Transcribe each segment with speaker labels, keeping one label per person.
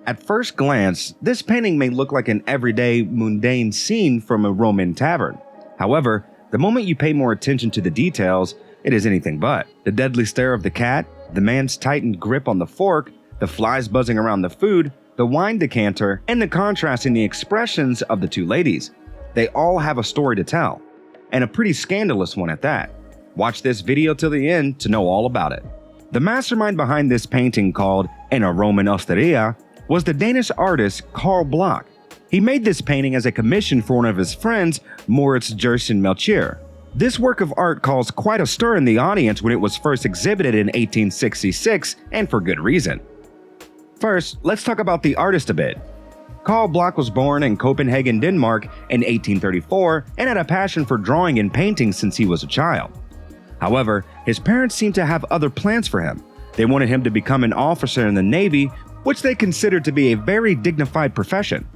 Speaker 1: At first glance, this painting may look like an everyday, mundane scene from a Roman tavern. However, the moment you pay more attention to the details, it is anything but. The deadly stare of the cat, the man's tightened grip on the fork, the flies buzzing around the food, the wine decanter, and the contrast in the expressions of the two ladies. They all have a story to tell, and a pretty scandalous one at that. Watch this video till the end to know all about it. The mastermind behind this painting, called In a Roman Osteria, was the Danish artist Carl Bloch. He made this painting as a commission for one of his friends, Moritz Gerson Melchior. This work of art caused quite a stir in the audience when it was first exhibited in 1866, and for good reason. First, let's talk about the artist a bit. Carl Bloch was born in Copenhagen, Denmark in 1834 and had a passion for drawing and painting since he was a child. However, his parents seemed to have other plans for him. They wanted him to become an officer in the Navy, which they considered to be a very dignified profession.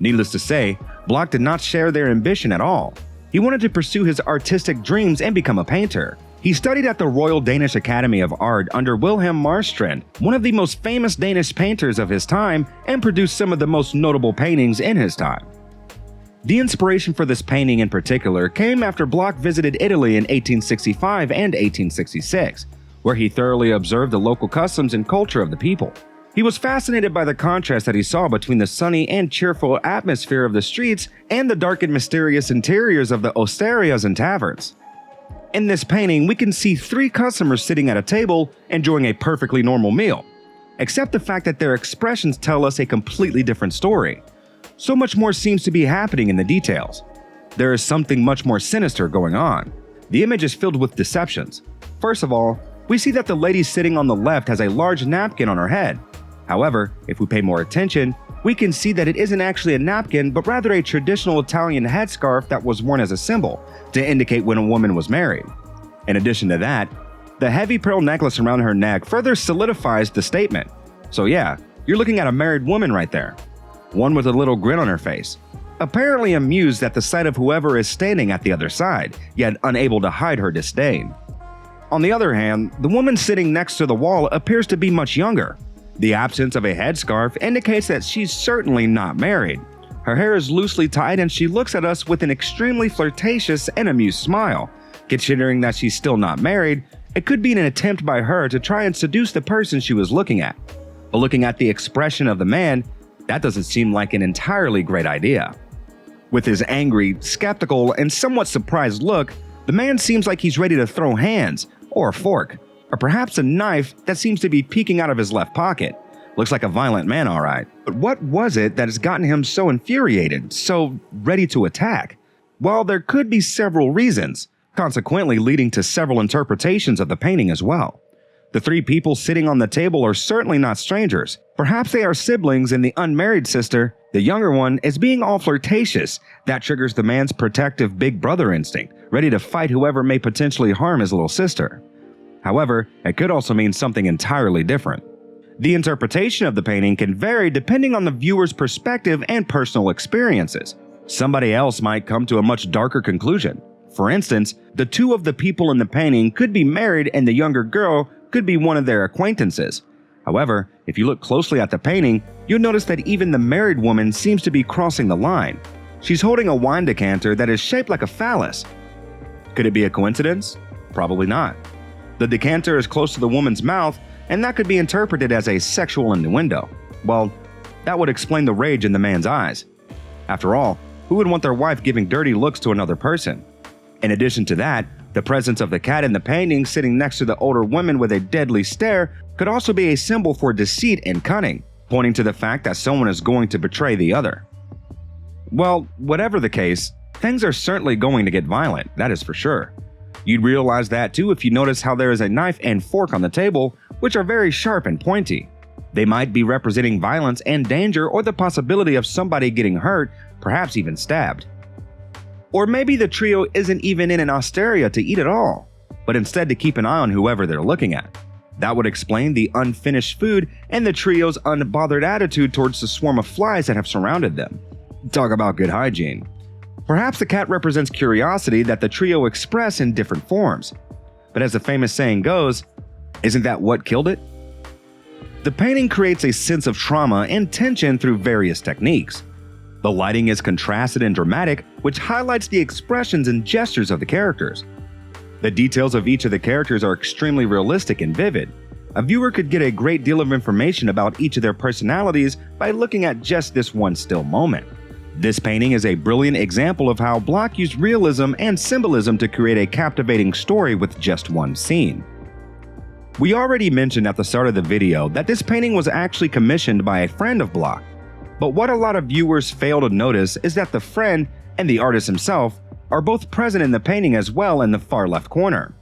Speaker 1: Needless to say, Bloch did not share their ambition at all. He wanted to pursue his artistic dreams and become a painter. He studied at the Royal Danish Academy of Art under Wilhelm Marstrand, one of the most famous Danish painters of his time, and produced some of the most notable paintings in his time. The inspiration for this painting in particular came after Bloch visited Italy in 1865 and 1866, where he thoroughly observed the local customs and culture of the people. He was fascinated by the contrast that he saw between the sunny and cheerful atmosphere of the streets and the dark and mysterious interiors of the osterias and taverns. In this painting, we can see 3 customers sitting at a table enjoying a perfectly normal meal, except the fact that their expressions tell us a completely different story. So much more seems to be happening in the details. There is something much more sinister going on. The image is filled with deceptions. First of all, we see that the lady sitting on the left has a large napkin on her head. However, if we pay more attention, we can see that it isn't actually a napkin, but rather a traditional Italian headscarf that was worn as a symbol to indicate when a woman was married. In addition to that, the heavy pearl necklace around her neck further solidifies the statement. So yeah, you're looking at a married woman right there. One with a little grin on her face, apparently amused at the sight of whoever is standing at the other side, yet unable to hide her disdain. On the other hand, the woman sitting next to the wall appears to be much younger. The absence of a headscarf indicates that she's certainly not married. Her hair is loosely tied and she looks at us with an extremely flirtatious and amused smile. Considering that she's still not married, it could be an attempt by her to try and seduce the person she was looking at. But looking at the expression of the man, that doesn't seem like an entirely great idea. With his angry, skeptical, and somewhat surprised look, the man seems like he's ready to throw hands, or a fork, or perhaps a knife that seems to be peeking out of his left pocket. Looks like a violent man, alright. But what was it that has gotten him so infuriated, so ready to attack? Well, there could be several reasons, consequently leading to several interpretations of the painting as well. The 3 people sitting on the table are certainly not strangers. Perhaps they are siblings, and the unmarried sister, the younger one, is being all flirtatious. That triggers the man's protective big brother instinct, ready to fight whoever may potentially harm his little sister. However, it could also mean something entirely different. The interpretation of the painting can vary depending on the viewer's perspective and personal experiences. Somebody else might come to a much darker conclusion. For instance, the 2 of the people in the painting could be married and the younger girl could be one of their acquaintances. However, if you look closely at the painting, you'll notice that even the married woman seems to be crossing the line. She's holding a wine decanter that is shaped like a phallus. Could it be a coincidence? Probably not. The decanter is close to the woman's mouth, and that could be interpreted as a sexual innuendo. Well, that would explain the rage in the man's eyes. After all, who would want their wife giving dirty looks to another person? In addition to that, the presence of the cat in the painting sitting next to the older woman with a deadly stare could also be a symbol for deceit and cunning, pointing to the fact that someone is going to betray the other. Well, whatever the case, things are certainly going to get violent, that is for sure. You'd realize that too if you notice how there is a knife and fork on the table, which are very sharp and pointy. They might be representing violence and danger, or the possibility of somebody getting hurt, perhaps even stabbed. Or maybe the trio isn't even in an osteria to eat at all, but instead to keep an eye on whoever they're looking at. That would explain the unfinished food and the trio's unbothered attitude towards the swarm of flies that have surrounded them. Talk about good hygiene. Perhaps the cat represents curiosity that the trio express in different forms. But as the famous saying goes, isn't that what killed it? The painting creates a sense of trauma and tension through various techniques. The lighting is contrasted and dramatic, which highlights the expressions and gestures of the characters. The details of each of the characters are extremely realistic and vivid. A viewer could get a great deal of information about each of their personalities by looking at just this one still moment. This painting is a brilliant example of how Block used realism and symbolism to create a captivating story with just one scene. We already mentioned at the start of the video that this painting was actually commissioned by a friend of Block. But what a lot of viewers fail to notice is that the friend and the artist himself are both present in the painting as well in the far left corner,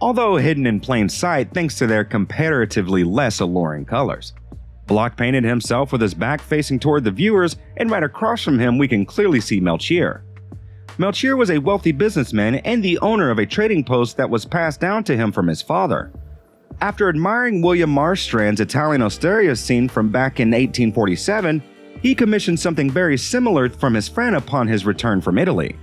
Speaker 1: although hidden in plain sight thanks to their comparatively less alluring colors. Block painted himself with his back facing toward the viewers, and right across from him we can clearly see Melchior. Melchior was a wealthy businessman and the owner of a trading post that was passed down to him from his father. After admiring William Marstrand's Italian Osteria scene from back in 1847, he commissioned something very similar from his friend upon his return from Italy.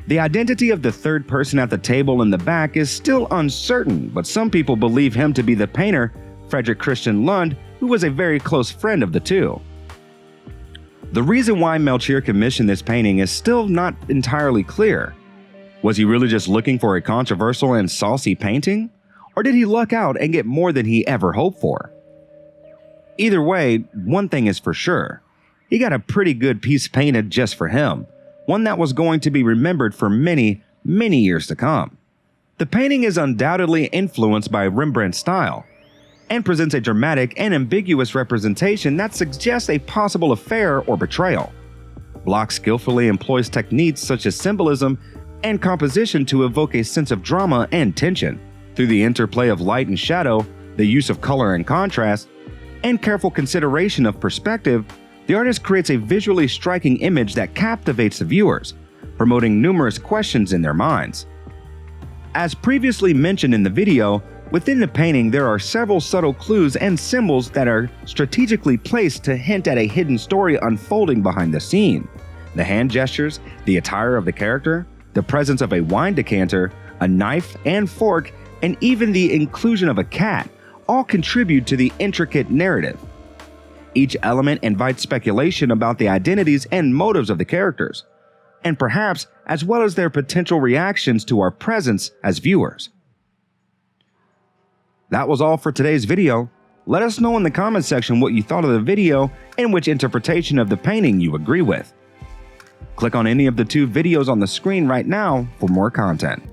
Speaker 1: The identity of the third person at the table in the back is still uncertain, but some people believe him to be the painter Frederick Christian Lund, who was a very close friend of the two. The reason why Melchior commissioned this painting is still not entirely clear. Was he really just looking for a controversial and saucy painting? Or did he luck out and get more than he ever hoped for? Either way, one thing is for sure. He got a pretty good piece painted just for him, one that was going to be remembered for many, many years to come. The painting is undoubtedly influenced by Rembrandt's style, and presents a dramatic and ambiguous representation that suggests a possible affair or betrayal. Block skillfully employs techniques such as symbolism and composition to evoke a sense of drama and tension. Through the interplay of light and shadow, the use of color and contrast, and careful consideration of perspective, the artist creates a visually striking image that captivates the viewers, promoting numerous questions in their minds. As previously mentioned in the video, within the painting there are several subtle clues and symbols that are strategically placed to hint at a hidden story unfolding behind the scene. The hand gestures, the attire of the character, the presence of a wine decanter, a knife and fork, and even the inclusion of a cat all contribute to the intricate narrative. Each element invites speculation about the identities and motives of the characters, and perhaps as well as their potential reactions to our presence as viewers. That was all for today's video. Let us know in the comment section what you thought of the video and which interpretation of the painting you agree with. Click on any of the two videos on the screen right now for more content.